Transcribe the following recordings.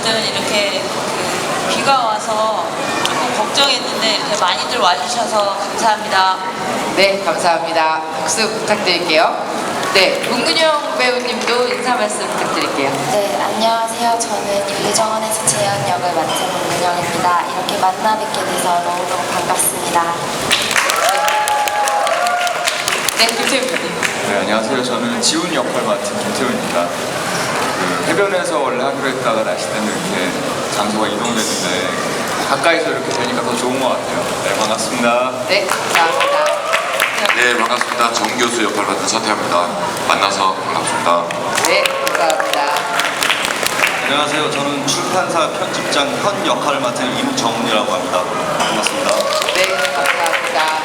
어쨌든 이렇게 비가 와서 조금 걱정했는데 이렇게 많이들 와주셔서 감사합니다. 네, 감사합니다. 박수 부탁드릴게요. 네, 문근영 배우님도 인사 말씀 부탁드릴게요. 네, 안녕하세요. 저는 유정원에서 재현 역을 맡은 문근영입니다. 이렇게 만나 뵙게 돼서 너무너무 반갑습니다. 네, 김태훈 배우님. 네, 안녕하세요. 저는 지훈 역할 맡은 김태훈입니다. 해변에서 원래 하기로 했다가 날씨 때문에 이렇게 장소가 이동됐는데 가까이서 이렇게 되니까 더 좋은 것 같아요. 네, 반갑습니다. 네, 감사합니다. 네, 반갑습니다. 정 교수 역할 맡은 서태입니다. 만나서 반갑습니다. 네, 감사합니다. 안녕하세요. 저는 출판사 편집장 현 역할을 맡은 임정훈이라고 합니다. 반갑습니다. 네, 감사합니다.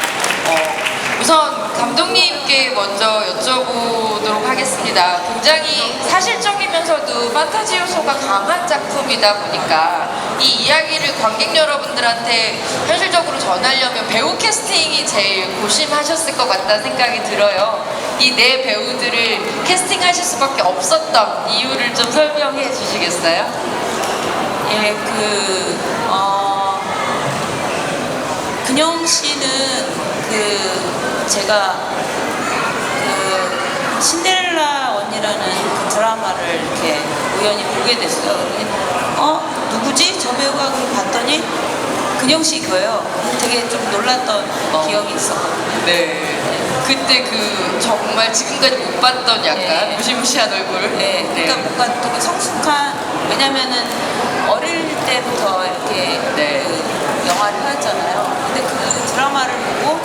우선 감독님께 먼저 여쭤보도록 하겠습니다. 굉장히 사실적이면서도 판타지 요소가 강한 작품이다 보니까 이 이야기를 관객 여러분들한테 현실적으로 전하려면 배우 캐스팅이 제일 고심하셨을 것 같다는 생각이 들어요. 이 네 배우들을 캐스팅하실 수밖에 없었던 이유를 좀 설명해 주시겠어요? 예, 근영 씨는 제가 신데렐라 언니라는 그 드라마를 이렇게 우연히 보게 됐어요. 누구지? 저 배우가 그걸 봤더니 근영 씨고요. 되게 좀 놀랐던 기억이 있었거든요. 네. 그때 정말 지금까지 못 봤던 약간 네. 무시무시한 얼굴. 네, 그러니까 뭔가 되게 성숙한, 왜냐면은 어릴 때부터 이렇게 네. 그 영화를 했잖아요. 근데 그 드라마를 보고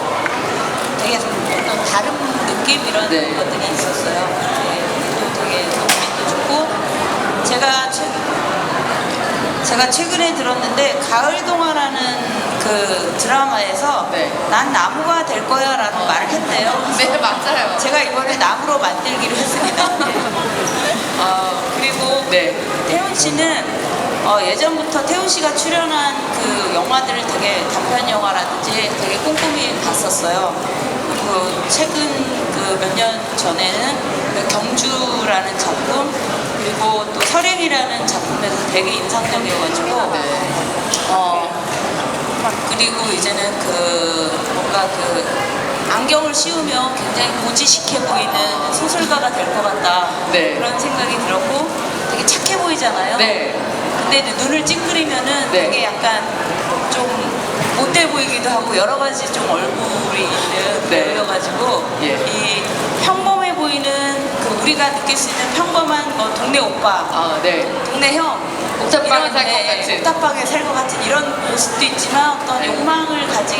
되게 어떤 다른 느낌 이런 네. 것들이 있었어요. 네, 또 되게 너무 좋고 제가 최근에 들었는데 가을 동화라는 그 드라마에서 네. 난 나무가 될 거야라는 말을 했대요. 네, 맞아요. 제가 이번에 나무로 만들기로 했습니다. 그리고 네. 태훈 씨는 예전부터 태훈 씨가 출연한 그 영화들을 되게 단편 영화라든지 되게 꼼꼼히 봤었어요. 그 최근 그 몇 년 전에는 그 경주라는 작품, 그리고 또 설행이라는 작품에서 되게 인상적이어가지고 그리고 이제는 뭔가 안경을 씌우면 굉장히 고지식해 보이는 소설가가 될 것 같다. 네. 그런 생각이 들었고 되게 착해 보이잖아요. 네. 근데 이제 눈을 찡그리면은 네. 되게 약간 좀 못돼 보이기도 하고 여러 가지 좀 얼굴이 있는 네. 배우여가지고 예. 이 평범해 보이는 우리가 느낄 수 있는 평범한 동네 오빠, 네. 동네 형, 옥탑방에 이런, 살 것 같은. 옥탑방에 살 것 같은 이런 모습도 있지만 어떤 네. 욕망을 가질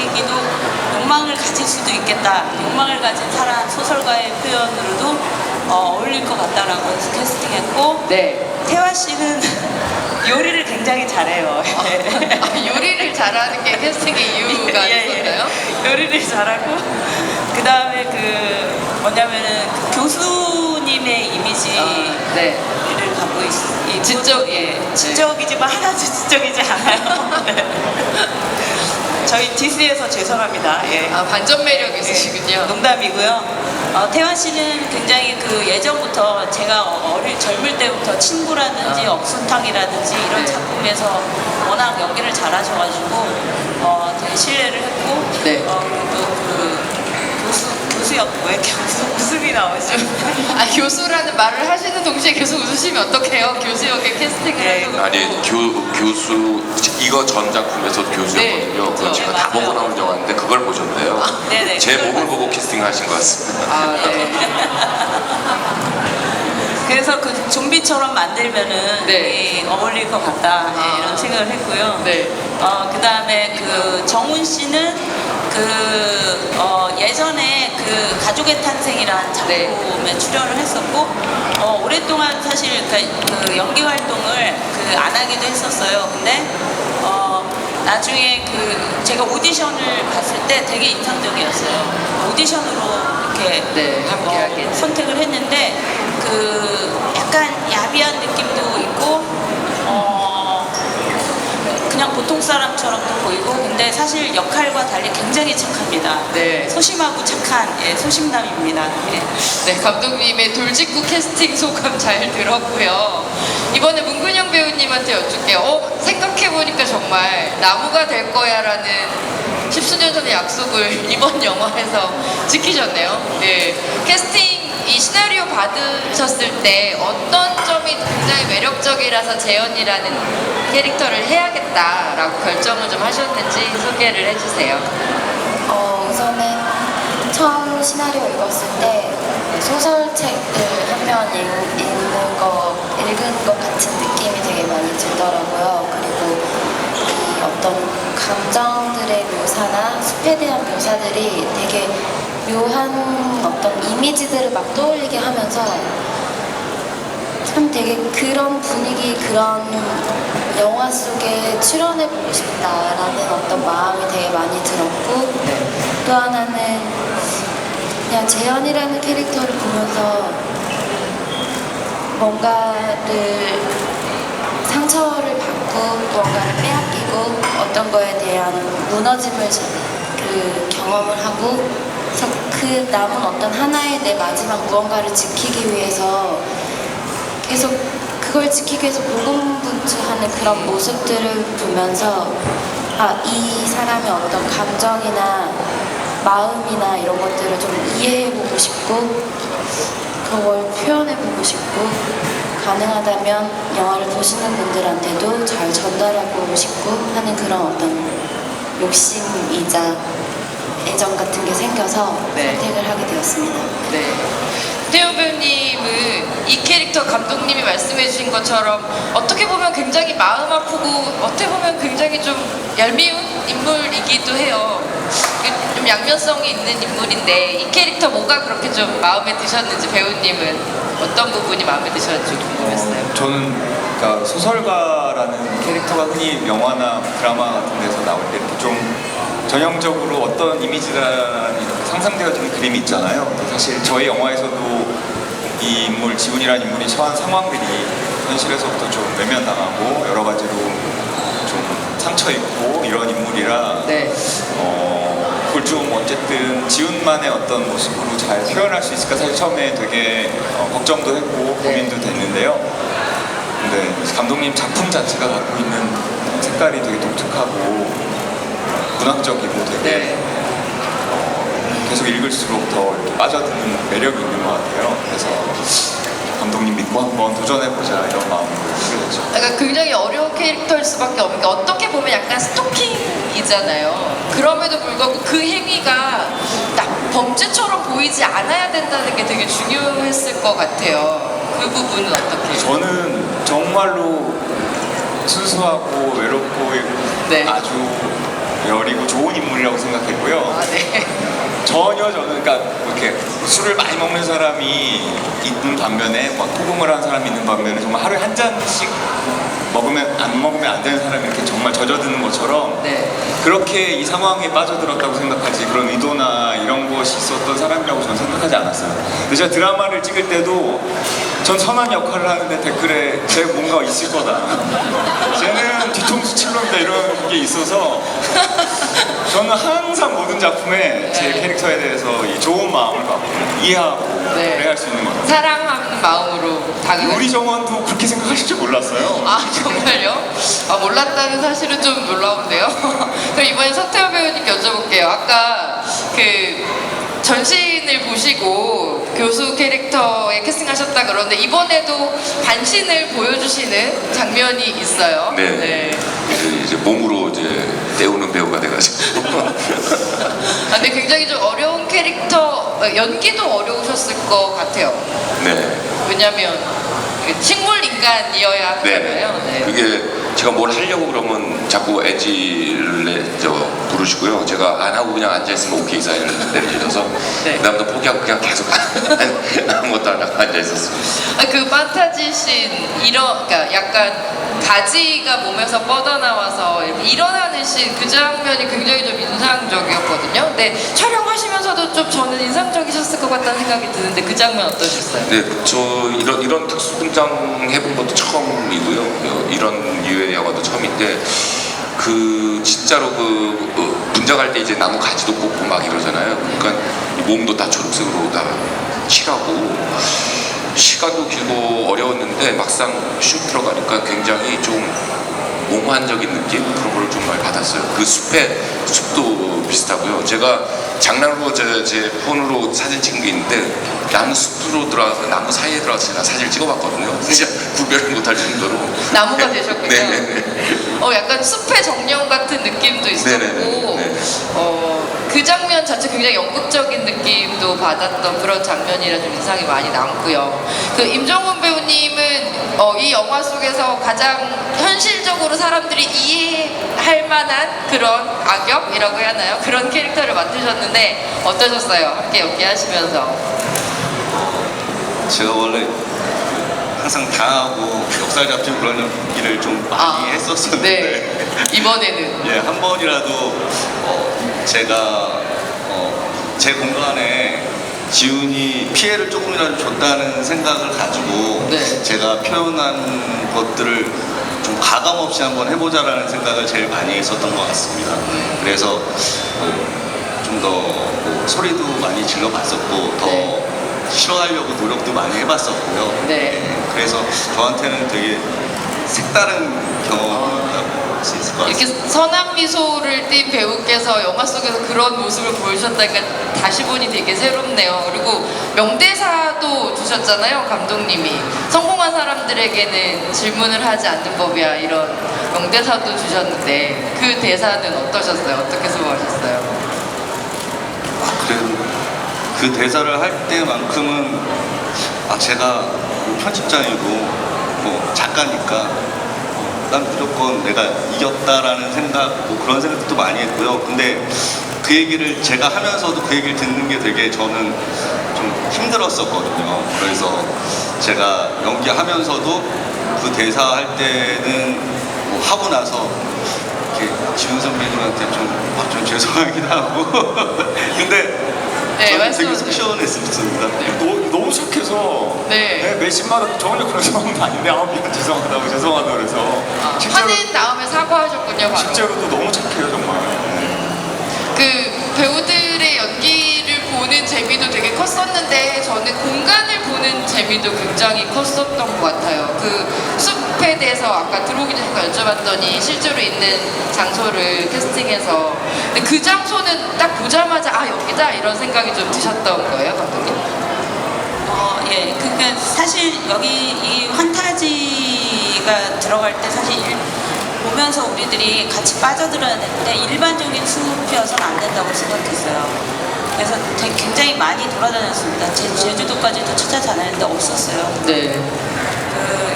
수도 있겠다. 욕망을 가진 사람, 소설가의 표현으로도 어울릴 것 같다라고 해서 캐스팅했고, 네. 태화 씨는 요리를 굉장히 잘해요. 요리를 잘하는 게 캐스팅의 이유가 있었나요? 요리를 잘하고, 그 다음에 뭐냐면은 교수님의 이미지를 네. 갖고 있고, 지적, 지적이지만 하나도 지적이지 않아요. 네. 저희 디스에서 죄송합니다. 예. 반전 매력 있으시군요. 농담이고요. 태환 씨는 굉장히 예전부터 제가 젊을 때부터 친구라든지 억순탕이라든지 이런 네. 작품에서 워낙 연기를 잘하셔가지고 되게 신뢰를 했고, 네. 또 교수역 왜 이렇게 웃음이 나오죠? 교수라는 말을 하시는 동시에 계속 웃으시면 어떡해요? 교수 역에 캐스팅을 네. 해서. 아니, 교수, 이거 전 작품에서 교수였거든요. 네, 그건 그렇죠. 제가 네, 다 보고 맞아요. 나온 영화인데 그걸 보셨네요. 네네. 제 몸을 보고 캐스팅하신 것 같습니다. 네. 그래서 좀비처럼 만들면은 네. 어울릴 것 같다 이런 생각을 했고요. 네. 그 다음에 정훈 씨는 예전에 가족의 탄생이라는 작품에 출연을 했었고 오랫동안 사실 연기 활동을 안 하기도 했었어요. 근데 나중에 제가 오디션을 봤을 때 되게 인상적이었어요. 오디션으로 이렇게 네, 함께하게 선택을 했는데 약간 야비한 느낌도 있고 그냥 보통 사람처럼도 보이고 근데 사실 역할과 달리 굉장히 착합니다. 네. 소심하고 착한 소심남입니다. 예. 네, 감독님의 돌직구 캐스팅 소감 잘 들었고요. 이번에 문근영 배우님한테 여쭐게요. 생각해보니까 정말 나무가 될 거야 라는 십수년 전의 약속을 이번 영화에서 지키셨네요. 네. 캐스팅 이 시나리오 받으셨을 때 어떤 점이 굉장히 매력적이라서 재현이라는 캐릭터를 해야겠다라고 결정을 좀 하셨는지 소개를 해주세요. 우선은 처음 시나리오 읽었을 때 소설책을 한 편 읽은 것 같은 느낌이 되게 많이 들더라고요. 그리고 이 어떤 감정들의 묘사나 숲에 대한 묘사들이 되게 묘한 어떤 이미지들을 막 떠올리게 하면서 참 되게 그런 분위기, 그런 영화 속에 출연해보고 싶다라는 어떤 마음이 되게 많이 들었고 또 하나는 그냥 재현이라는 캐릭터를 보면서 뭔가를 상처를 받고 뭔가를 빼앗기고 어떤 거에 대한 무너짐을 경험을 하고 그래서 그 남은 어떤 하나의 내 마지막 무언가를 지키기 위해서 계속 그걸 지키기 위해서 고군분투하는 그런 모습들을 보면서 이 사람의 어떤 감정이나 마음이나 이런 것들을 좀 이해해보고 싶고 그걸 표현해보고 싶고 가능하다면 영화를 보시는 분들한테도 잘 전달하고 싶고 하는 그런 어떤 욕심이자 애정 같은 게 생겨서 네. 선택을 하게 되었습니다. 네. 태용 배우님은 이 캐릭터 감독님이 말씀해 주신 것처럼 어떻게 보면 굉장히 마음 아프고 어떻게 보면 굉장히 좀 얄미운 인물이기도 해요. 좀 양면성이 있는 인물인데 이 캐릭터 뭐가 그렇게 좀 마음에 드셨는지 배우님은 어떤 부분이 마음에 드셨는지 궁금했어요. 저는 그러니까 소설가라는 캐릭터가 흔히 영화나 드라마 같은 데서 나올 때 이렇게 좀 전형적으로 어떤 이미지가 상상되어지는 그림이 있잖아요. 근데 사실 저희 영화에서도 이 인물, 지훈이라는 인물이 처한 상황들이 현실에서부터 좀 외면당하고 여러 가지로 좀 상처 입고 이런 인물이라 네. 그걸 좀 어쨌든 지훈만의 어떤 모습으로 잘 표현할 수 있을까 사실 처음에 되게 걱정도 했고 고민도 됐는데요. 근데 감독님 작품 자체가 갖고 있는 색깔이 되게 독특하고 문학적이고 되게 네. 계속 읽을수록 더 이렇게 빠져드는 매력이 있는 것 같아요. 그래서 감독님 믿고 한번 도전해보자 이런 마음으로 하게 됐죠. 그러니까 굉장히 어려운 캐릭터일 수밖에 없는 게 어떻게 보면 약간 스토킹이잖아요. 그럼에도 불구하고 그 행위가 딱 범죄처럼 보이지 않아야 된다는 게 되게 중요했을 것 같아요. 그 부분은 어떻게? 저는 정말로 순수하고 외롭고 네. 아주 여리고 좋은 인물이라고 생각했고요. 네. 전혀 저는 그러니까 이렇게 술을 많이 먹는 사람이 있는 반면에 막 호금을 하는 사람이 있는 반면에 정말 하루에 한 잔씩 먹으면 안 되는 사람이 이렇게 정말 젖어드는 것처럼 네. 그렇게 이 상황에 빠져들었다고 생각하지 그런 의도나 이런 것이 있었던 사람이라고 저는 생각하지 않았어요. 근데 제가 드라마를 찍을 때도 전 선한 역할을 하는데 댓글에 쟤 뭔가 있을 거다. 쟤는 뒤통수 칠러다 이런 게 있어서 저는 항상 모든 작품에 제 캐릭터에 대해서 이 좋은 마음을 갖고 이해하고 네. 그래야 할 수 있는 것 같아요. 사랑하는 마음으로 다가가. 우리 정원도 그렇게 생각하실 줄 몰랐어요. 아 정말요? 몰랐다는 사실은 좀 놀라운데요. 그럼 이번에 서태현 배우님께 여쭤볼게요. 아까 그 전신을 보시고 교수 캐릭터에 캐스팅하셨다 그러는데 이번에도 반신을 보여주시는 장면이 있어요. 네. 이제 몸으로 이제 때우는 배우가 돼가지고. 근데 굉장히 좀 어려운 캐릭터, 연기도 어려우셨을 것 같아요. 네. 왜냐면 식물 인간이어야 하잖아요. 네. 그게 제가 뭘 하려고 그러면 자꾸 NG를 부르시고요. 제가 안 하고 그냥 앉아있으면 오케이 사인을 내려주셔서 네. 그다음부터 포기하고 그냥 계속 아무것도 안 하고 앉아있었어요. 그 판타지 씬 그러니까 약간 가지가 몸에서 뻗어나와서 이렇게 일어나는 씬 그 장면이 굉장히 좀 인상적이었거든요. 근데 촬영하시면서도 좀 저는 인상적이셨을 것 같다는 생각이 드는데 그 장면 어떠셨어요? 네, 저 이런 특수 분장 해본 것도 처음이고요. 이런 유의 영화도 처음인데 그 진짜로 분장할 때 이제 나무 가지도 뽑고 막 이러잖아요. 그러니까 몸도 다 초록색으로 다 칠하고 시간도 길고 어려웠는데 막상 슉 들어가니까 굉장히 좀 몽환적인 느낌 그런 걸 좀 많이 받았어요. 그 숲도 비슷하고요. 제가 장난으로 제 폰으로 사진 찍은 게 있는데 나무 숲으로 들어가서 나무 사이에 들어가서 제가 사진을 찍어봤거든요. 진짜 구별을 못할 정도로. 나무가 되셨군요. 네네네. 약간 숲의 정령 같은 느낌도 있었고, 네네네. 그 장면 자체 굉장히 연극적인 느낌도 받았던 그런 장면이라 좀 인상이 많이 남고요. 그 임정훈 배우님은 이 영화 속에서 가장 현실적으로 사람들이 이해할 만한 그런 악역이라고 해야 하나요? 그런 캐릭터를 맡으셨는데 어떠셨어요? 함께 연기하시면서. 제가 원래 항상 당하고 멱살 잡히고 그런 일을 좀 많이 했었었는데 네. 이번에는 예, 한 번이라도 제가 제 공간에 지훈이 피해를 조금이라도 줬다는 생각을 가지고 네. 제가 표현한 것들을 좀 가감 없이 한번 해보자라는 생각을 제일 많이 했었던 것 같습니다. 그래서 좀 더 소리도 많이 질러봤었고 더 네. 싫어하려고 노력도 많이 해봤었고요. 네. 그래서 저한테는 되게 색다른 경험이라고 할 수 있을 것 이렇게 같습니다. 선한 미소를 띈 배우께서 영화 속에서 그런 모습을 보여주셨다니까 다시 보니 되게 새롭네요. 그리고 명대사도 주셨잖아요, 감독님이. 성공한 사람들에게는 질문을 하지 않는 법이야, 이런 명대사도 주셨는데 그 대사는 어떠셨어요? 어떻게 소화하셨어요? 그래도 그 대사를 할 때만큼은 제가 뭐 편집장이고 뭐 작가니까 난 무조건 내가 이겼다라는 생각, 뭐 그런 생각도 많이 했고요. 근데 그 얘기를 제가 하면서도 그 얘기를 듣는 게 되게 저는 좀 힘들었었거든요. 그래서 제가 연기하면서도 그 대사 할 때는 뭐 하고 나서 이렇게 지훈 선배님한테 좀 죄송하기도 하고 근데 네, 저는 되게 말씀하세요. 속 시원했습니다. 너무 착해서 네. 매신마다 전혀 그런 상황도 아닌데 미안 죄송하다 그래서 화낸 다음에 사과하셨군요, 바로. 실제로도 너무 착해요 정말. 그 배우들의 연기를 보는 재미도 되게 컸었는데 저는 공간을 보는 재미도 굉장히 컸었던 것 같아요. 그 숲에 대해서 아까 들어오기 전에 여쭤봤더니 실제로 있는 장소를 캐스팅해서 근데 그 장소는 딱 보자마자 여기다 이런 생각이 좀 드셨던 거예요, 감독님? 예, 그러니까 사실 여기 이 환타지가 들어갈 때 사실 보면서 우리들이 같이 빠져들어야 되는데 일반적인 숲이어서는 안 된다고 생각했어요. 그래서 굉장히 많이 돌아다녔습니다. 제주도까지도 찾아다녔는데 없었어요. 네.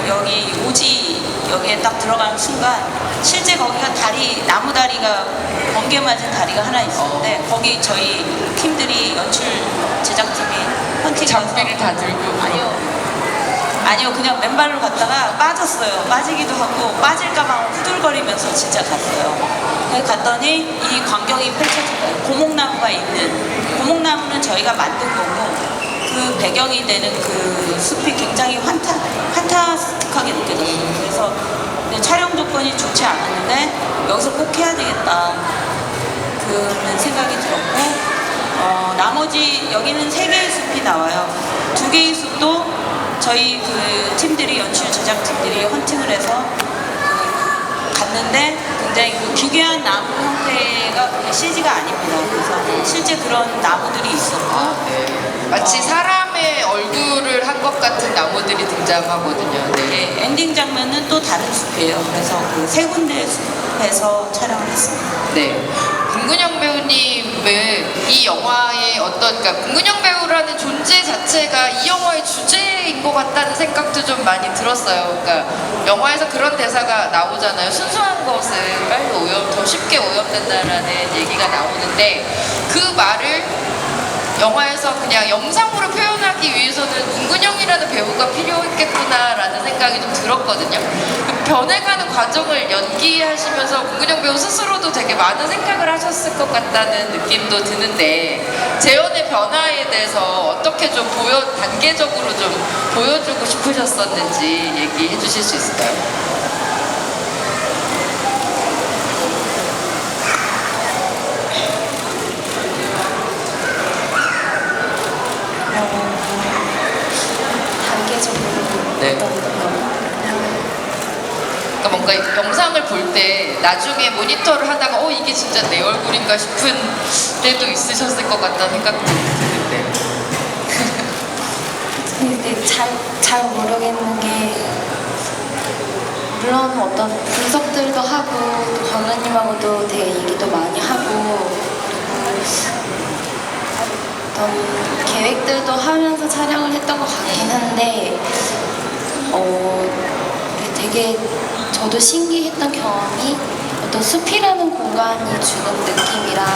여기 오지 여기에 딱 들어가는 순간 실제 거기가 나무 다리가 번개 맞은 다리가 하나 있었는데 거기 저희 팀들이 연출 제작팀이 헌팅 장비를 다 들고. 아니요 그냥 맨발로 갔다가 빠졌어요. 빠지기도 하고 빠질까봐 후들거리면서 진짜 갔어요. 그래서 갔더니 이 광경이 펼쳐진 거예요. 고목나무가 있는 고목나무는 저희가 만든 거고 그 배경이 되는 그 숲이 굉장히 판타스틱하게 느껴졌어요. 그래서 근데 촬영 조건이 좋지 않았는데 여기서 꼭 해야 되겠다 그런 생각이 들었고 나머지 여기는 3개의 숲이 나와요. 2개의 숲도 저희 그 팀들이 연출 제작팀들이 헌팅을 해서 갔는데 굉장히 그 기괴한 나무 형태가 CG가 아닙니다. 그래서 실제 그런 나무들이 있었고 마치 사람의 얼굴을 한 것 같은 나무들이 등장하거든요. 네. 네, 엔딩 장면은 또 다른 숲이에요. 그래서 그 3군데 숲에서 촬영을 했습니다. 네. 김근영 배우님은 이 영화의 그러니까 김근영 배우라는 존재 자체가 이 영화의 주제인 것 같다는 생각도 좀 많이 들었어요. 그러니까 영화에서 그런 대사가 나오잖아요. 순수한 것은 빨리 더 쉽게 오염된다라는 얘기가 나오는데 그 말을 영화에서 그냥 영상으로 표현하기 위해서는 김근영이라는 배우가 필요했겠구나라는 생각이 좀 들었거든요. 그 변해가는 과정을 연기하시면서 김근영 배우 스스로도 되게 많은 생각을 하셨을 것 같다는 느낌도 드는데 재현의 변화에 대해서 어떻게 좀 단계적으로 좀 보여주고 싶으셨었는지 얘기해 주실 수 있을까요? 네. 어떤 그러니까 뭔가 영상을 볼 때 나중에 모니터를 하다가 이게 진짜 내 얼굴인가 싶은 때도 있으셨을 것 같다는 생각도 드는데. 근데 잘 모르겠는 게 물론 어떤 분석들도 하고 또 감독님하고도 되게 얘기도 많이 하고 그리고 어떤 계획들도 하면서 촬영을 했던 것 같긴 한데 되게 저도 신기했던 경험이 어떤 숲이라는 공간이 주는 느낌이랑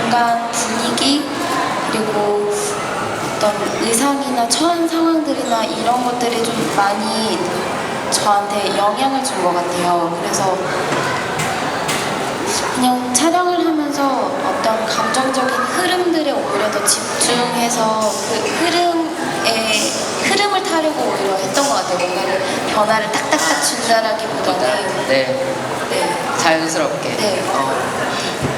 공간 분위기 그리고 어떤 의상이나 처한 상황들이나 이런 것들이 좀 많이 저한테 영향을 준 것 같아요. 그래서 그냥 촬영을 하면서 어떤 감정적인 흐름들에 오히려 더 집중해서 그 흐름을 타려고 오히려 했던 것 같아요. 뭔가를 변화를 딱딱딱 준다라기보다는 네. 네. 자연스럽게. 네.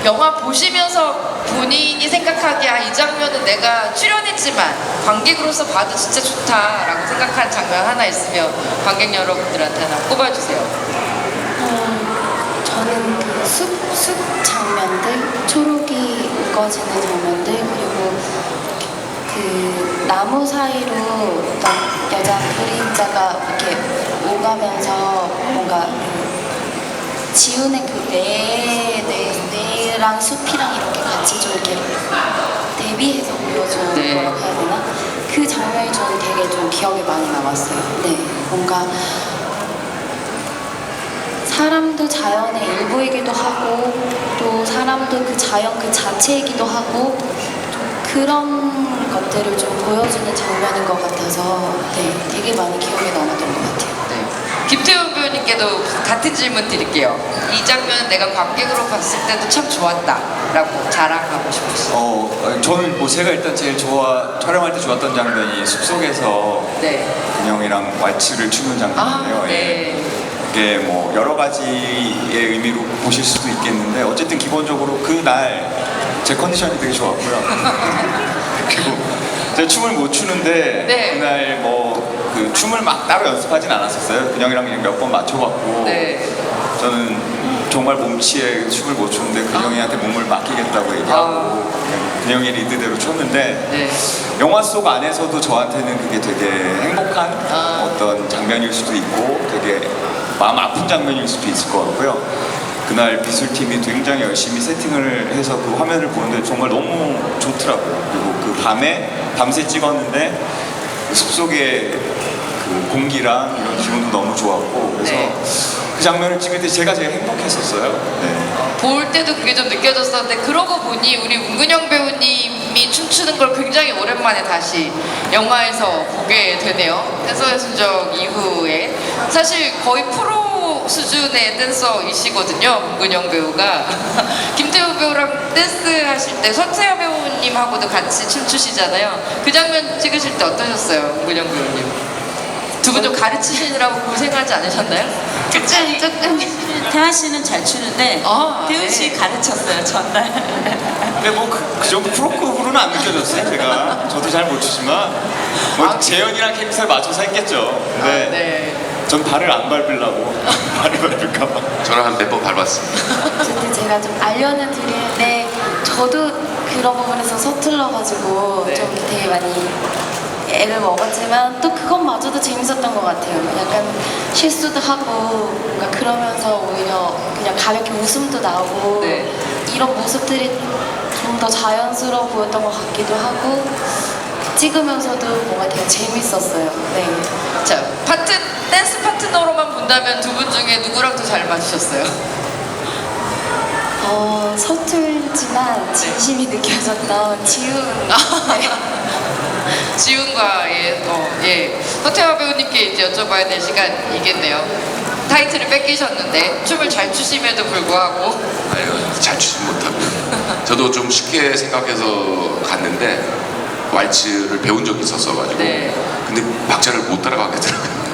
영화 보시면서 본인이 생각하기에 이 장면은 내가 출연했지만 관객으로서 봐도 진짜 좋다라고 생각한 장면 하나 있으면 관객 여러분들한테 하나 꼽아주세요. 저는 그 숲 장면들, 초록이 우거지는 장면들, 그리고 그 나무 사이로 어떤 여자 그림자가 이렇게 오가면서 뭔가 지훈의 그 뇌랑 숲이랑 이렇게 같이 좀 이렇게 대비해서 보여준 네. 거라고 해야 되나? 그 장면이 저는 되게 좀 기억에 많이 남았어요. 네, 뭔가 사람도 자연의 일부이기도 하고 또 사람도 그 자연 그 자체이기도 하고 좀 그런 것들을 좀 보여주는 장면인 것 같아서 네, 되게 많이 기억에 남았던 것 같아요. 네. 김태훈 배우님께도 같은 질문 드릴게요. 이 장면 내가 관객으로 봤을 때도 참 좋았다라고 자랑하고 싶으시죠? 저는 뭐 제가 일단 제일 촬영할 때 좋았던 장면이 숲속에서 네. 근영이랑 왈츠를 추는 장면이에요. 예. 네. 이게 뭐 여러 가지의 의미로 보실 수도 있겠는데 어쨌든 기본적으로 그날 제 컨디션이 되게 좋았고요. 그리고 제가 춤을 못 추는데 네. 그날 뭐 그 춤을 막 따로 연습하진 않았었어요. 근영이랑 그냥 몇 번 맞춰봤고 네. 저는 정말 몸치에 춤을 못 추는데 근영이한테 몸을 맡기겠다고 얘기하고 그냥 근영이 리드대로 췄는데 네. 영화 속 안에서도 저한테는 그게 되게 행복한 어떤 장면일 수도 있고 되게 마음 아픈 장면일 수도 있을 것 같고요. 그날 미술팀이 굉장히 열심히 세팅을 해서 그 화면을 보는데 정말 너무 좋더라고요. 그리고 그 밤새 찍었는데 그 숲속의 그 공기랑 이런 기분도 너무 좋았고 그래서 네. 그 장면을 찍을 때 제가 제일 행복했었어요. 네. 볼 때도 그게 좀 느껴졌었는데 그러고 보니 우리 문근영 배우님이 춤추는 걸 굉장히 오랜만에 다시 영화에서 보게 되네요. 해서의 순정 이후에 사실 거의 프로 수준의 댄서이시거든요. 문근영 배우가 김태우 배우랑 댄스 하실 때 손세아 배우님하고도 같이 춤추시잖아요. 그 장면 찍으실 때 어떠셨어요, 문근영 배우님? 두 분 좀 가르치시느라고 고생하지 않으셨나요? 조금 태환 씨는 잘 추는데 태훈 네. 씨 가르쳤어요 전날. 근데 뭐 그 정도 프로급으로는 안 느껴졌어요. 제가 저도 잘 못 추지만 뭐 재현이랑 캠스에 맞춰서 했겠죠. 근데 네. 전 발을 안 밟으려고 발을 밟을까봐. 저는 한 몇 번 밟았습니다. 어쨌든 제가 좀 알려는 드리는데 저도 그런 부분에서 서툴러가지고 네. 좀 되게 많이 애를 먹었지만 또 그것마저도 재밌었던 것 같아요. 약간 실수도 하고 뭔가 그러면서 오히려 그냥 가볍게 웃음도 나오고 네. 이런 모습들이 좀 더 자연스러워 보였던 것 같기도 하고 찍으면서도 뭔가 되게 재밌었어요. 네. 자, 댄스 파트너로만 본다면 두 분 중에 누구랑 더 잘 맞으셨어요? 서툴지만 진심이 느껴졌던 지훈. 네. 지훈과의 서태화 배우님께 이제 여쭤봐야 될 시간이겠네요. 타이틀을 뺏기셨는데 춤을 잘 추심에도 불구하고 아유, 잘 추지 못하고. 저도 좀 쉽게 생각해서 갔는데 왈츠를 배운 적이 있었어가지고. 네. 근데 박자를 못 따라가겠더라고요.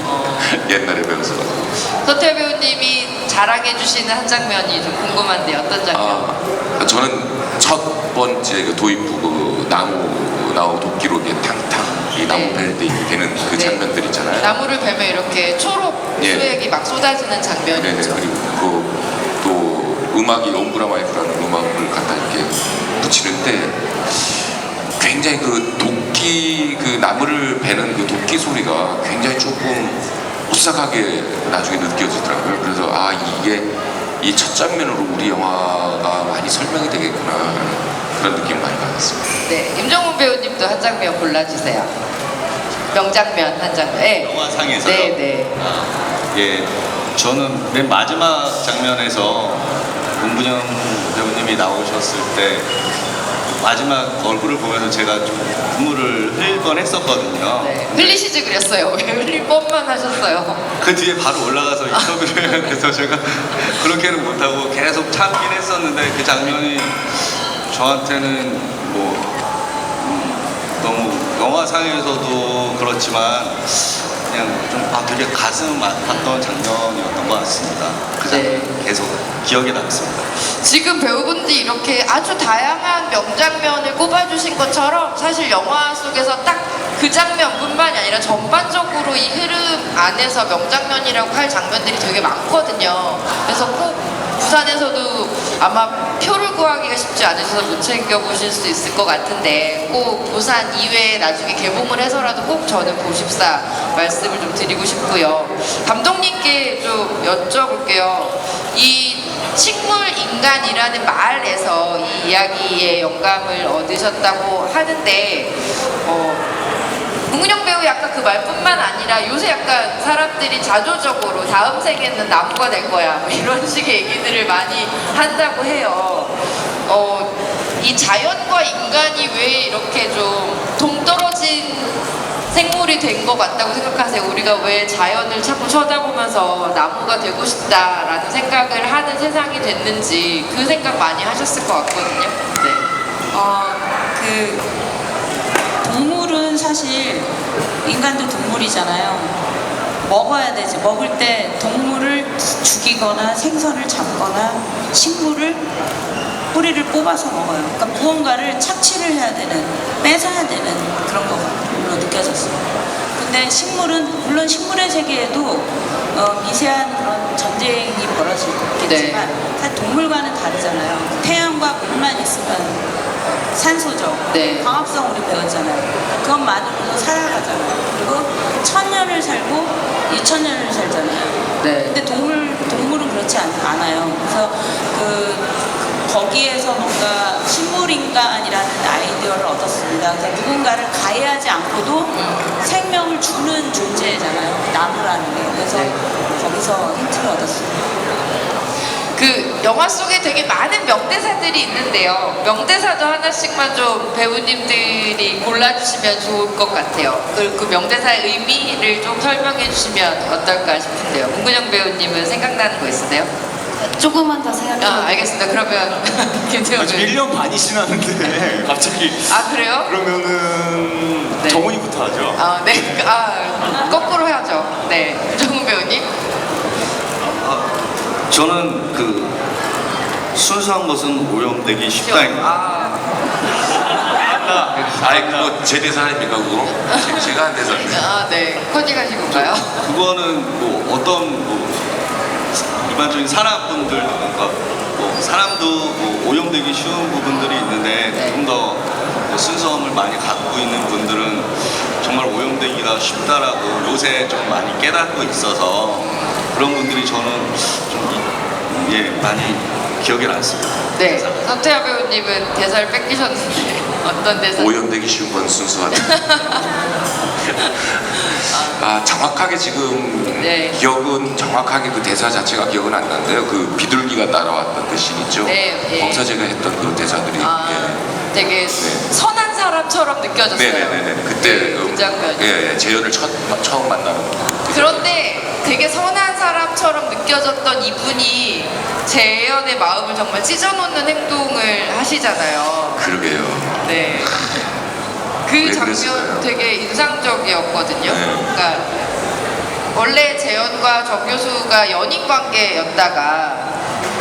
옛날에 배워서. 서태화 배우님이 자랑해 주시는 한 장면이 좀 궁금한데 어떤 장면? 저는 첫 번째 그 도입부 그 나무 도끼로 이렇게 탕탕 이 나무 네. 벨 때 되는 그 네. 장면들 있잖아요. 나무를 베면 이렇게 초록 예. 수액이 막 쏟아지는 장면이 네네. 있죠. 그리고 또 음악이 옴브라마이프라는 음악을 갖다 이렇게 붙이는데 굉장히 그 도끼 그 나무를 베는 그 도끼 소리가 굉장히 조금 오싹하게 나중에 느껴지더라고요. 그래서 아 이게 이 첫 장면으로 우리 영화가 많이 설명이 되겠구나 그런 느낌 많이 받았습니다. 네, 임정훈 배우님도 한 장면 골라주세요. 명장면 한 장면. 네. 영화상에서요? 네, 네. 예, 저는 맨 마지막 장면에서 문근영 배우님이 나오셨을 때 마지막 얼굴을 보면서 제가 좀 눈물을 흘릴 뻔 했었거든요. 네. 흘리시지 그랬어요. 왜 흘릴 뻔만 하셨어요? 그 뒤에 바로 올라가서 인터뷰를 해야 돼서 제가 그렇게는 못하고 계속 참긴 했었는데 그 장면이 저한테는 뭐 너무 영화상에서도 그렇지만 그냥 좀 되게 가슴 아팠던 장면이었던 것 같습니다. 그 장면 네. 계속 기억에 남습니다. 지금 배우분들이 이렇게 아주 다양한 명장면을 꼽아주신 것처럼 사실 영화 속에서 딱 그 장면뿐만이 아니라 전반적으로 이 흐름 안에서 명장면이라고 할 장면들이 되게 많거든요. 그래서 꼭 부산에서도 아마 표를 구하기가 쉽지 않으셔서 못 챙겨보실 수 있을 것 같은데 꼭 부산 이외에 나중에 개봉을 해서라도 꼭 저는 보십사 말씀을 좀 드리고 싶고요. 감독님께 좀 여쭤볼게요. 이 식물 인간이라는 말에서 이 이야기의 영감을 얻으셨다고 하는데 문근영 배우 약간 그 말뿐만 아니라 요새 약간 사람들이 자조적으로 다음 생에는 나무가 될 거야 뭐 이런 식의 얘기들을 많이 한다고 해요. 이 자연과 인간이 왜 이렇게 좀 동떨어진 생물이 된 것 같다고 생각하세요? 우리가 왜 자연을 자꾸 쳐다보면서 나무가 되고 싶다라는 생각을 하는 세상이 됐는지 그 생각 많이 하셨을 것 같거든요. 네. 그 동물은 사실 인간도 동물이잖아요. 먹어야 되지. 먹을 때 동물을 죽이거나 생선을 잡거나 식물을 뿌리를 뽑아서 먹어요. 그러니까 무언가를 착취를 해야 되는, 뺏어야 되는 그런 거로 느껴졌어요. 근데 식물은 물론 식물의 세계에도 미세한 그런 전쟁이 벌어지겠지만 사실 동물과는 다르잖아요. 태양과 물만 있으면 산소죠. 네. 광합성 우리 배웠잖아요. 그것만으로도 살아가잖아요. 그리고 1000년을 살고 2000년을 살잖아요. 네. 근데 동물은 그렇지 않아요. 그래서 거기에서 뭔가 식물인간이라는 아이디어를 얻었습니다. 그래서 누군가를 가해하지 않고도 생명을 주는 존재잖아요. 나무라는 게. 그래서 네. 거기서 힌트를 얻었습니다. 그 영화 속에 되게 많은 명대사들이 있는데요. 명대사도 하나씩만 좀 배우님들이 골라주시면 좋을 것 같아요. 그 명대사의 의미를 좀 설명해 주시면 어떨까 싶은데요. 문근영 배우님은 생각나는 거 있으세요? 조금만 더 생각해. 알겠습니다. 그러면 김태형 지금 배우님. 1년 반이 지났는데 갑자기 그래요? 그러면은 네. 정훈이부터 하죠. 네. 거꾸로 해야죠. 네. 임정훈 배우님. 저는 그 순수한 것은 오염되기 쉽다입니다. 아니 그거 제 대사 아닙니까 그거? 제가 한 대사인데. 네. 컨닝 하신 건가요? 그거는 뭐 어떤 일반적인 사람분들 그러니까 뭐 사람도 뭐 오염되기 쉬운 부분들이 있는데 네. 좀 더 순수함을 많이 갖고 있는 분들은 정말 오염되기가 쉽다라고 요새 좀 많이 깨닫고 있어서 그런 분들이 저는 좀 많이 기억에 남습니다. 네. 서태하 배우님은 대사를 뺏기셨는데 어떤 대사? 오염되기 쉬운 건 순수하다. 정확하게 지금 네. 기억은 정확하게 그 대사 자체가 기억은 안 나는데요. 그 비둘기가 날아왔던 그 씬 있죠. 네, 예. 범사제가 했던 그 대사들이. 되게 선한 사람처럼 느껴졌어요. 네네네. 그때 그 장면이. 재현을 처음 만나는. 그런데 되게 선한 사람처럼 느껴졌던 이분이 재현의 마음을 정말 찢어놓는 행동을 하시잖아요. 그러게요. 네. 그 왜 장면 그랬을까요? 되게 인상적이었거든요. 네. 그러니까 원래 재현과 정 교수가 연인 관계였다가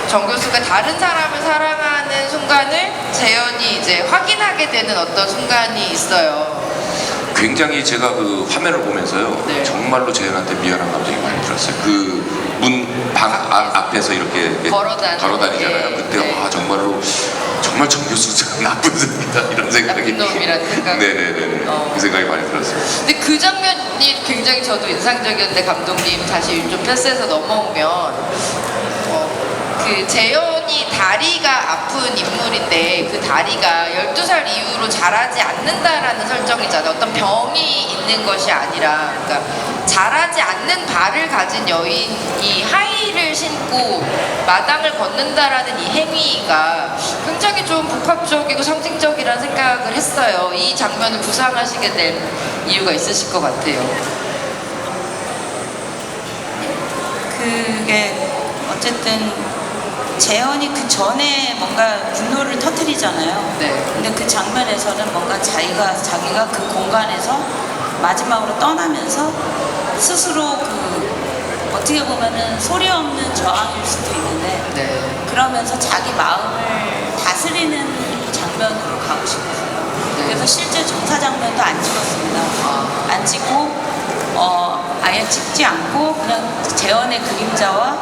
정 교수가 다른 사람을 사랑하는 순간을 재현이 이제 확인하게 되는 어떤 순간이 있어요. 굉장히 제가 그 화면을 보면서요. 네. 정말로 재현한테 미안한 감정이 많이 들었어요. 그 방 앞에서 이렇게 걸어다니잖아요. 네. 그때 네. 정말로 정말 정교수가 나쁜 놈이다 이런 생각이. 나쁜 놈이라는 생각. 네네네. 어. 그 생각이 많이 들었어요. 근데 그 장면이 굉장히 저도 인상적이었는데 감독님 다시 좀 패스해서 넘어오면 그 재현이 다리가 아픈 인물인데 그 다리가 12살 이후로 자라지 않는다라는 설정이잖아요. 어떤 병이 있는 것이 아니라 그러니까 자라지 않는 발을 가진 여인이 하이힐을 신고 마당을 걷는다라는 이 행위가 굉장히 좀 복합적이고 상징적이라는 생각을 했어요. 이 장면을 구상하시게 된 이유가 있으실 것 같아요. 그게 어쨌든 재현이 그 전에 뭔가 분노를 터뜨리잖아요. 네. 근데 그 장면에서는 뭔가 자기가 그 공간에서 마지막으로 떠나면서 스스로 그 어떻게 보면은 소리 없는 저항일 수도 있는데 네. 그러면서 자기 마음을 다스리는 장면으로 가고 싶었어요. 네. 그래서 실제 정사 장면도 안 찍었습니다. 아. 안 찍고 아예 찍지 않고 그냥 재현의 그림자와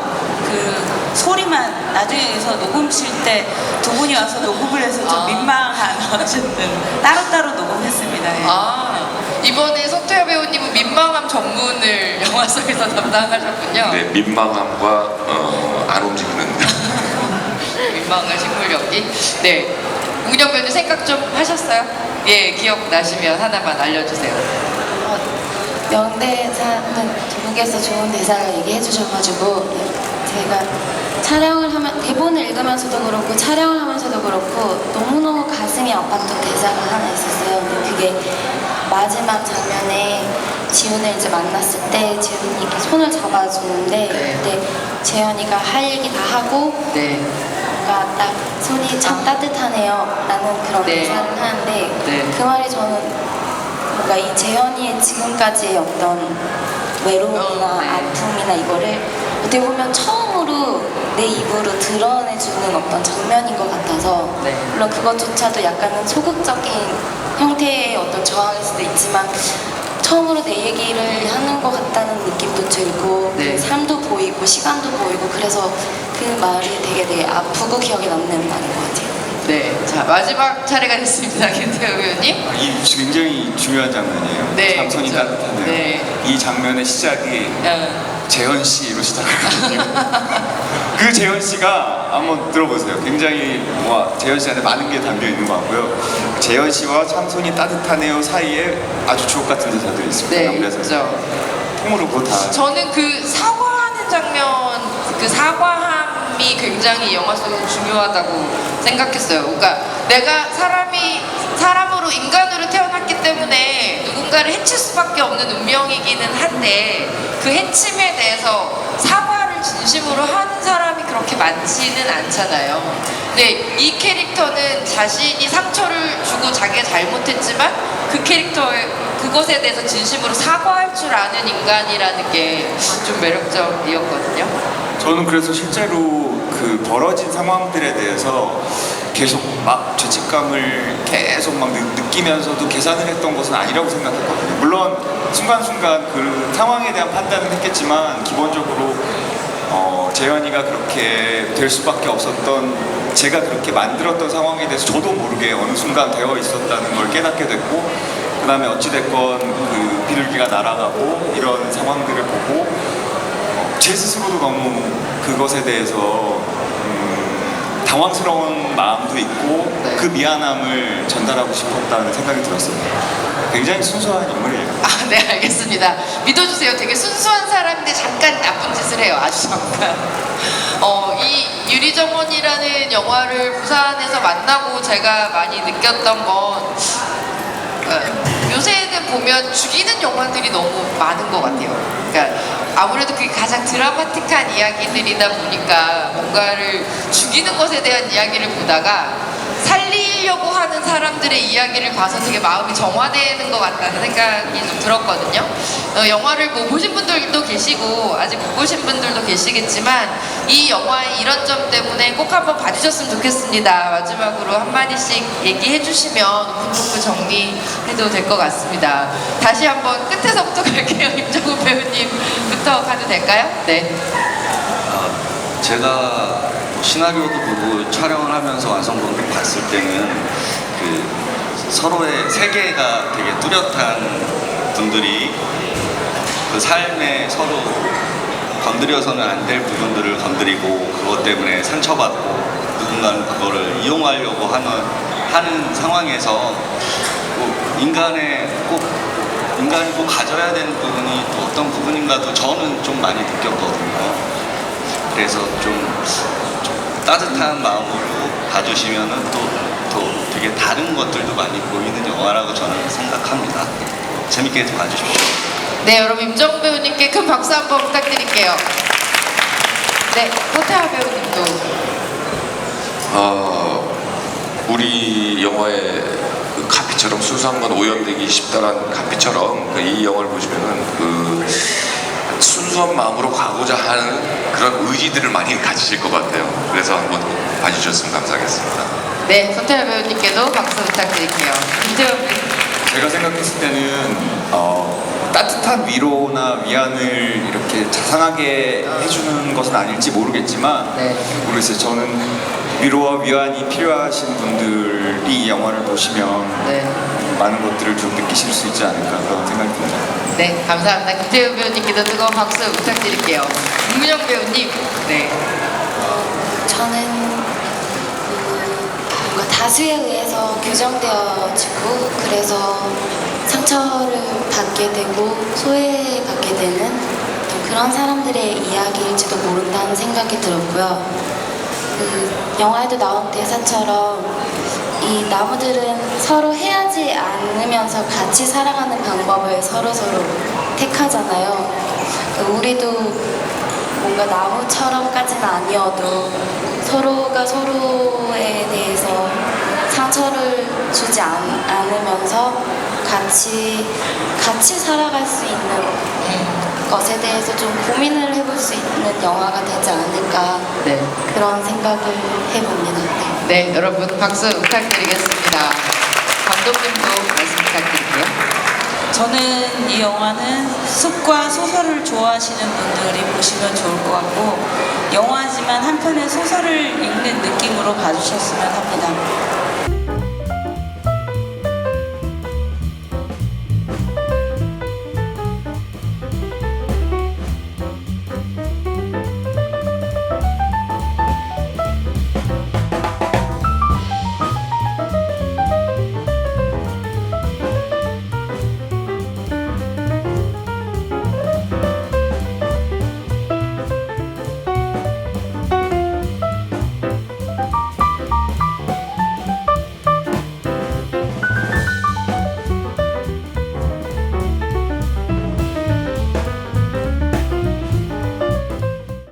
그 소리만 나중에 여기서 녹음 칠 때 두 분이 와서 녹음을 해서 좀 아. 민망한 어쨌든 따로따로 녹음했습니다. 예. 아, 이번에 서태야 배우님은 민망함 전문을 영화 속에서 담당하셨군요. 네, 민망함과 안 움직이는. 민망한 식물 연기. 네. 우경 배우님 생각 좀 하셨어요? 예, 기억나시면 하나만 알려주세요. 명대사는 두 분께서 좋은 대사를 얘기해 주셔가지고 제가 촬영을 하면 대본을 읽으면서도 그렇고 촬영을 하면서도 그렇고 너무너무 가슴이 아팠던 대사가 하나 있었어요. 근데 그게 마지막 장면에 지훈을 이제 만났을 때 지훈이 이렇게 손을 잡아주는데 네. 그때 재현이가 할 얘기 다 하고 네. 뭔가 딱 손이 참 따뜻하네요 라는 그런 네. 대사를 하는데 네. 그 말이 저는 뭔가 이 재현이의 지금까지의 어떤 외로움이나 네. 아픔이나 이거를 어떻게 보면 처음으로 내 입으로 드러내주는 어떤 장면인 것 같아서 네. 물론 그것조차도 약간은 소극적인 형태의 어떤 저항일 수도 있지만 처음으로 내 얘기를 하는 것 같다는 느낌도 들고 네. 그 삶도 보이고 시간도 보이고 그래서 그 말이 되게 아프고 기억에 남는 말인 것 같아요. 네. 자, 마지막 차례가 됐습니다. 김태호 배우님. 이 굉장히 중요한 장면이에요. 네, 삼손이 그렇죠. 따뜻하네요. 네. 이 장면의 시작이 재현 씨로 시작하거든요. 그 재현 씨가 한번 들어보세요. 굉장히 재현 씨한테 많은 게 담겨 있는 것 같고요. 재현 씨와 삼손이 따뜻하네요 사이에 아주 주옥 같은 대사들이 있습니다. 네, 영대에서 있죠. 통으로 그거 다. 저는 그 사과하는 장면, 그 사과함이 굉장히 영화 속에서 중요하다고 생각했어요. 그러니까 내가 사람으로 인간으로 태어났기 때문에 누군가를 해칠 수밖에 없는 운명이기는 한데 그 해침에 대해서 사과를 진심으로 하는 사람이 그렇게 많지는 않잖아요. 근데 이 캐릭터는 자신이 상처를 주고 자기가 잘못했지만 그 그것에 대해서 진심으로 사과할 줄 아는 인간이라는 게 좀 매력적이었거든요. 저는 그래서 실제로 그 벌어진 상황들에 대해서 계속 막 죄책감을 계속 막 느끼면서도 계산을 했던 것은 아니라고 생각했거든요. 물론 순간순간 그 상황에 대한 판단은 했겠지만 기본적으로 재현이가 그렇게 될 수밖에 없었던 제가 그렇게 만들었던 상황에 대해서 저도 모르게 어느 순간 되어 있었다는 걸 깨닫게 됐고 그 다음에 어찌됐건 그 비둘기가 날아가고 이런 상황들을 보고 제 스스로도 너무 그것에 대해서 당황스러운 마음도 있고 네. 그 미안함을 전달하고 싶었다는 생각이 들었어요. 굉장히 순수한 인물이에요. 아, 네, 알겠습니다. 믿어주세요. 되게 순수한 사람인데 잠깐 나쁜 짓을 해요. 아주 잠깐. 이 유리정원이라는 영화를 부산에서 만나고 제가 많이 느꼈던 건 요새는 보면 죽이는 영화들이 너무 많은 것 같아요. 그러니까 아무래도 그게 가장 드라마틱한 이야기들이다 보니까 뭔가를 죽이는 것에 대한 이야기를 보다가 살리려고 하는 사람들의 이야기를 봐서 되게 마음이 정화되는 것 같다는 생각이 좀 들었거든요. 영화를 뭐 보신 분들도 계시고 아직 못 보신 분들도 계시겠지만 이 영화의 이런 점 때문에 꼭 한번 봐주셨으면 좋겠습니다. 마지막으로 한마디씩 얘기해 주시면 오픈토크 정리해도 될 것 같습니다. 다시 한번 끝에서부터 갈게요. 임정훈 배우님부터 가도 될까요? 네. 제가 시나리오도 보고 촬영을 하면서 완성본을 봤을 때는 그 서로의 세계가 되게 뚜렷한 분들이 그 삶에 서로 건드려서는 안 될 부분들을 건드리고 그것 때문에 상처받고 누군가는 그거를 이용하려고 하는 상황에서 인간이 꼭 가져야 되는 부분이 또 어떤 부분인가도 저는 좀 많이 느꼈거든요. 그래서 좀 따뜻한 마음으로 봐주시면은 또 되게 다른 것들도 많이 보이는 영화라고 저는 생각합니다. 재밌게 봐주십시오. 네, 여러분 임정훈 배우님께 큰 박수 한번 부탁드릴게요. 네, 호태아 배우님도. 우리 영화의 그 카피처럼 수수한 건 오염되기 쉽다란 카피처럼 이 영화를 보시면은 그 순수한 마음으로 가고자 하는 그런 의지들을 많이 가지실 것 같아요. 그래서 한번 봐주셨으면 감사하겠습니다. 네, 호태아 배우님께도 박수 부탁드릴게요. 김태현 배우님. 제가 생각했을 때는 따뜻한 위로나 위안을 이렇게 자상하게 해주는 것은 아닐지 모르겠지만 네. 모르겠어요. 저는 위로와 위안이 필요하신 분들이 이 영화를 보시면 네. 많은 것들을 좀 느끼실 수 있지 않을까 그런 생각이 듭니다. 네, 감사합니다. 김태현 배우님께도 뜨거운 박수 부탁드릴게요. 문민영 배우님. 네. 저는 뭔가 다수에 의해서 규정되어지고 그래서 상처를 받게 되고 소외받게 되는 그런 사람들의 이야기일지도 모른다는 생각이 들었고요. 그 영화에도 나온 대사처럼 이 나무들은 서로 헤어지지 않으면서 같이 살아가는 방법을 서로 택하잖아요. 우리도 뭔가 나무처럼까지는 아니어도 서로가 서로에 대해서 상처를 주지 않으면서 같이 살아갈 수 있는 것에 대해서 좀 고민을 해볼 수 있는 영화가 되지 않을까 네. 그런 생각을 해봅니다. 네, 여러분 박수 부탁드리겠습니다. 감독님도 말씀 부탁드릴게요. 저는 이 영화는 숲과 소설을 좋아하시는 분들이 보시면 좋을 것 같고 영화지만 한편의 소설을 읽는 느낌으로 봐주셨으면 합니다.